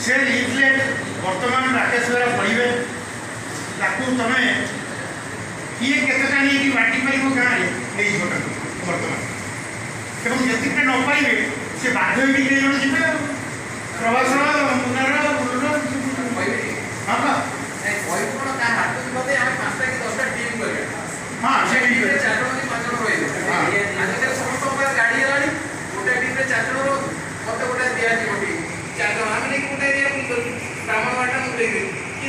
से लिफलेट बर्तमान राकेश बेरा पढ़े ताकू तुम किए केतटा नहीं बाटी पार गाँव में बर्तमान एवं जितने न पाइबे से बाध्य भी कई जन जी प्रवास मुनार हाँ हाँ से गाड़ी गोटे टीम में 4 जन मत गोटे दिया गोटे 4 जन आम नहीं गोटे ब्राह्मण बाटा मुझे कि